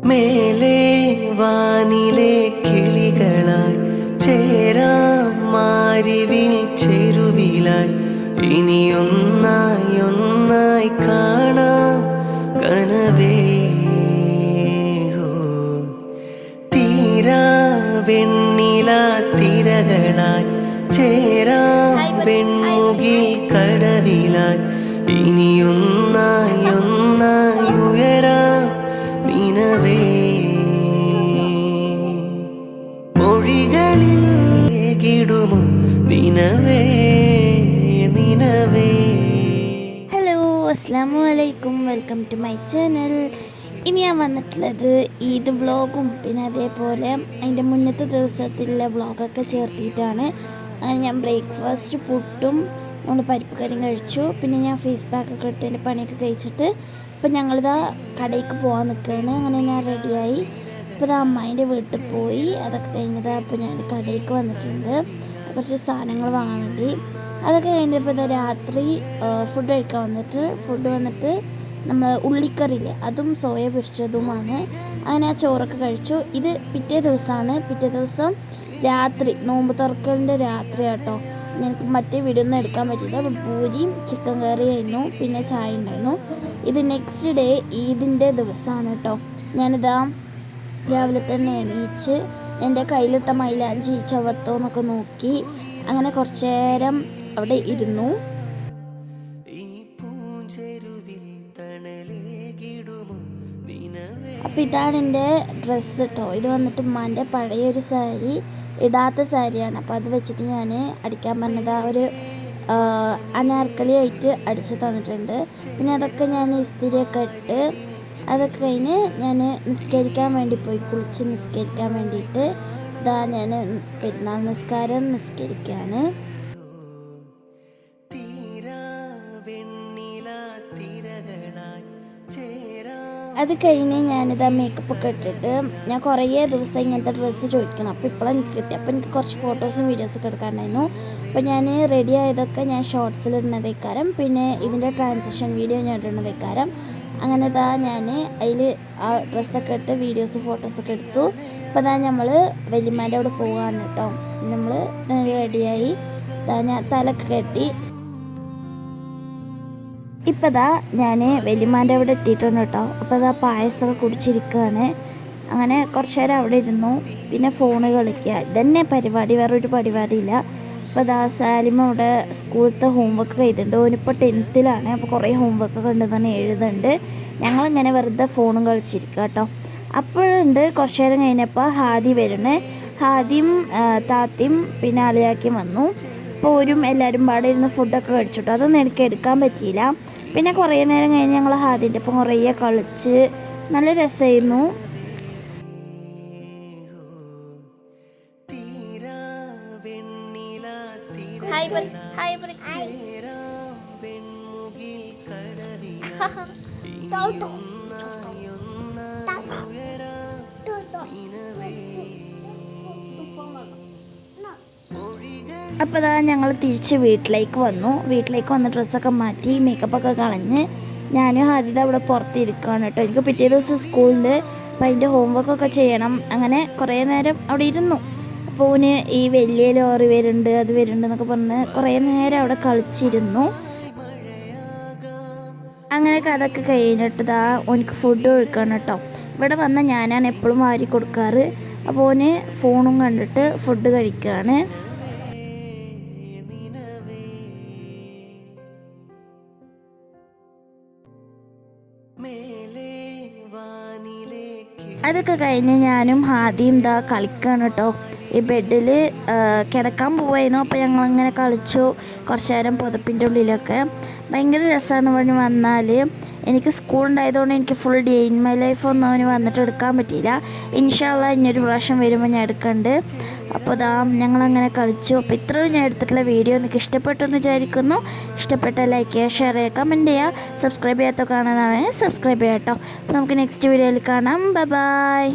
മേലെ വാനിലെ കിളികളായി ചേരാം മാരിവിൽ ചെരുവിലായി ഇനിയൊന്നായി ഒന്നായി കാണാം കനവേ തീരാ വെണ്ണില തിരകളായി ചേരാം വെൺമുകിൽ കടവിലായി ഇനിയൊന്നായി ഒന്നായി ഉയരാം നിനവേ മൊഴികളിൽ ഏകിടുമോ നിനവേ നിനവേ. ഹലോ, അസ്സലാമു അലൈക്കും. Welcome to my channel. ഇനി ഞാൻ വന്നിട്ടുള്ളത് ഈദ് വ്ളോഗും പിന്നെ അതേപോലെ അതിൻ്റെ മുന്നത്തെ ദിവസത്തിലുള്ള വ്ളോഗൊക്കെ ചേർത്തിട്ടാണ്. അങ്ങനെ ഞാൻ ബ്രേക്ക്ഫാസ്റ്റ് പുട്ടും നമ്മൾ പരിപ്പ് കറിയും കഴിച്ചു. പിന്നെ ഞാൻ ഫേസ് പാക്കൊക്കെ ഇട്ട് എൻ്റെ പണിയൊക്കെ കഴിച്ചിട്ട് ഇപ്പം ഞങ്ങളിതാ കടയ്ക്ക് പോകാൻ നിൽക്കുകയാണ്. അങ്ങനെ ഞാൻ റെഡിയായി. ഇപ്പോൾ ഇതാ അമ്മായിൻ്റെ വീട്ടിൽ പോയി അതൊക്കെ കഴിഞ്ഞതാ. അപ്പോൾ ഞാൻ കടയ്ക്ക് വന്നിട്ടുണ്ട് കുറച്ച് സാധനങ്ങൾ വാങ്ങാൻ വേണ്ടി. അതൊക്കെ കഴിഞ്ഞപ്പോൾ ഇതാ രാത്രി ഫുഡ് കഴിക്കാൻ വന്നിട്ട് നമ്മൾ ഉള്ളിക്കറിയില്ലേ അതും സോയ പൊരിച്ചതുമാണ്. അങ്ങനെ ആ ചോറൊക്കെ കഴിച്ചു. ഇത് പിറ്റേ ദിവസമാണ്. പിറ്റേ ദിവസം രാത്രി നോമ്പ് തുറക്കലിൻ്റെ രാത്രി കേട്ടോ. ഞങ്ങൾക്ക് മറ്റേ വീഡിയോ ഒന്നും എടുക്കാൻ പറ്റില്ല. അപ്പോൾ പൂരിയും ചിക്കൻ കറിയായിരുന്നു, പിന്നെ ചായ ഉണ്ടായിരുന്നു. ഇത് നെക്സ്റ്റ് ഡേ ഈദിൻ്റെ ദിവസമാണ് കേട്ടോ. ഞാനിതാ രാവിലെ തന്നെ എണീച്ച് എൻ്റെ കയ്യിലിട്ട മൈലാഞ്ചി ചവത്തോ എന്നൊക്കെ നോക്കി അങ്ങനെ കുറച്ച് നേരം അവിടെ ഇരുന്നു. അപ്പോൾ ഇതാണ് എൻ്റെ ഡ്രസ്സ് കേട്ടോ. ഇത് വന്നിട്ട് ഉമ്മാൻ്റെ പഴയൊരു സാരി, ഇടാത്ത സാരിയാണ്. അപ്പോൾ അത് വെച്ചിട്ട് ഞാൻ അടിക്കാൻ പറഞ്ഞത് ഒരു അനാർക്കലി ആയിട്ട് അടിച്ച് തന്നിട്ടുണ്ട്. പിന്നെ അതൊക്കെ ഞാൻ ഇസ്തിരിയൊക്കെ ഇട്ട് അതൊക്കെ കഴിഞ്ഞ് ഞാൻ നിസ്കരിക്കാൻ വേണ്ടി പോയി, കുളിച്ച് നിസ്കരിക്കാൻ വേണ്ടിയിട്ട്. ഇതാ ഞാൻ പെരുന്നാൾ നിസ്കാരം നിസ്കരിക്കുകയാണ്. അത് കഴിഞ്ഞ് ഞാനിതാ മേക്കപ്പൊക്കെ ഇട്ടിട്ട് ഞാൻ കുറേ ദിവസം ഇങ്ങനത്തെ ഡ്രസ്സ് ചോദിക്കണം. അപ്പോൾ ഇപ്പോഴാണ് എനിക്ക് കിട്ടി. അപ്പോൾ എനിക്ക് കുറച്ച് ഫോട്ടോസും വീഡിയോസൊക്കെ എടുക്കാനുണ്ടായിരുന്നു. അപ്പോൾ ഞാൻ റെഡി ആയതൊക്കെ ഞാൻ ഷോർട്സിൽ ഇടുന്നതേക്കാരം, പിന്നെ ഇതിൻ്റെ ട്രാൻസിഷൻ വീഡിയോ ഞാൻ ഇടുന്നതേക്കാരം. അങ്ങനെ ഇതാ ഞാൻ അതിൽ ആ ഡ്രസ്സൊക്കെ ഇട്ട് വീഡിയോസ് ഫോട്ടോസൊക്കെ എടുത്തു. അപ്പോൾ ഇതാ നമ്മൾ വല്യമ്മേൻ്റെ അവിടെ പോവുകയാണ് കേട്ടോ. നമ്മൾ റെഡിയായി ഞാൻ തലൊക്കെ കെട്ടി. ഇപ്പം ഇതാ ഞാൻ വല്യമ്മേൻ്റെ അവിടെ എത്തിയിട്ടുണ്ട് കേട്ടോ. അപ്പോൾ ഇതാ പായസമൊക്കെ കുടിച്ചിരിക്കുകയാണ്. അങ്ങനെ കുറച്ച് നേരം അവിടെ ഇരുന്നു. പിന്നെ ഫോണ് കളിക്കുക, ഇതന്നെ പരിപാടി, വേറൊരു പരിപാടിയില്ല. അപ്പോൾ ഇതാ സാലിമ അവിടെ സ്കൂളത്തെ ഹോംവർക്ക് ചെയ്തിട്ടുണ്ട്. ഓനിപ്പോൾ 10th അപ്പോൾ കുറേ ഹോംവർക്കൊക്കെ ഉണ്ട് തന്നെ എഴുതുന്നുണ്ട്. ഞങ്ങളിങ്ങനെ വെറുതെ ഫോണും കളിച്ചിരിക്കുക കേട്ടോ. അപ്പോഴുണ്ട് കുറച്ച് നേരം കഴിഞ്ഞപ്പോൾ ഹാദി വരുന്നത്. ഹാദിയും താത്തിയും പിന്നെ അളിയാക്കിയും വന്നു. അപ്പോൾ എല്ലാവരും പാടെ ഇരുന്ന് ഫുഡൊക്കെ കഴിച്ചിട്ടു. അതൊന്നും എനിക്ക് എടുക്കാൻ പറ്റിയില്ല. പിന്നെ കുറേ നേരം കഴിഞ്ഞ് ഞങ്ങൾ ഹാദിൻ്റെ ഒപ്പം കുറേ കളിച്ച് നല്ല രസമായിരുന്നു. അപ്പോൾ ഇതാ ഞങ്ങൾ തിരിച്ച് വീട്ടിലേക്ക് വന്ന് ഡ്രസ്സൊക്കെ മാറ്റി മേക്കപ്പൊക്കെ കളഞ്ഞ് ഞാനും ഹാദിത അവിടെ പുറത്തിരിക്കുകയാണ് കേട്ടോ. എനിക്ക് പിറ്റേ ദിവസം സ്കൂളിൽ അപ്പോൾ അതിൻ്റെ ഹോംവർക്കൊക്കെ ചെയ്യണം. അങ്ങനെ കുറേ നേരം അവിടെ ഇരുന്നു. അപ്പോൾ ഓന് ഈ വലിയ ലോറി വരുന്നുണ്ട് അത് വരുന്നുണ്ട് എന്നൊക്കെ പറഞ്ഞ് കുറേ നേരം അവിടെ കളിച്ചിരുന്നു. അങ്ങനെയൊക്കെ അതൊക്കെ കഴിഞ്ഞിട്ട് ഇതാ ഓനിക്ക് ഫുഡ് കൊടുക്കണം കേട്ടോ. ഇവിടെ വന്നാൽ ഞാനാണ് എപ്പോഴും വാരി കൊടുക്കാറ്. അപ്പോൾ ഓന് ഫോണും കണ്ടിട്ട് ഫുഡ് കഴിക്കുകയാണ്. അതൊക്കെ കഴിഞ്ഞ് ഞാനും ഹാദിയും ഇതാ കളിക്കുകയാണ് കേട്ടോ. ഈ ബെഡിൽ കിടക്കാൻ പോവായിരുന്നു. അപ്പോൾ ഞങ്ങളിങ്ങനെ കളിച്ചു കുറച്ച് നേരം പുതപ്പിൻ്റെ ഉള്ളിലൊക്കെ. ഭയങ്കര രസമാണ് ഇവിടെ വന്നാൽ. എനിക്ക് സ്കൂൾ ഉണ്ടായതുകൊണ്ട് എനിക്ക് full day in my life ഒന്നും അവന് വന്നിട്ട് എടുക്കാൻ പറ്റിയില്ല. ഇൻഷാ അല്ലാഹ് ഇനിയൊരു പ്രാവശ്യം വരുമ്പോൾ ഞാൻ എടുക്കുന്നുണ്ട്. അപ്പോൾ ഇതാ ഞങ്ങളങ്ങനെ കളിച്ചു. അപ്പോൾ ഇത്രയും ഞാൻ എടുത്തിട്ടുള്ള വീഡിയോ എനിക്ക് ഇഷ്ടപ്പെട്ടു എന്ന് വിചാരിക്കുന്നു. ഇഷ്ടപ്പെട്ട ലൈക്ക് ചെയ്യുക, ഷെയർ ചെയ്യുക, കമൻറ്റ് ചെയ്യുക. സബ്സ്ക്രൈബ് ചെയ്യാത്ത കാണുന്നതാണ് സബ്സ്ക്രൈബ് ചെയ്യാം കേട്ടോ. അപ്പോൾ നമുക്ക് നെക്സ്റ്റ് വീഡിയോയിൽ കാണാം. Bye bye.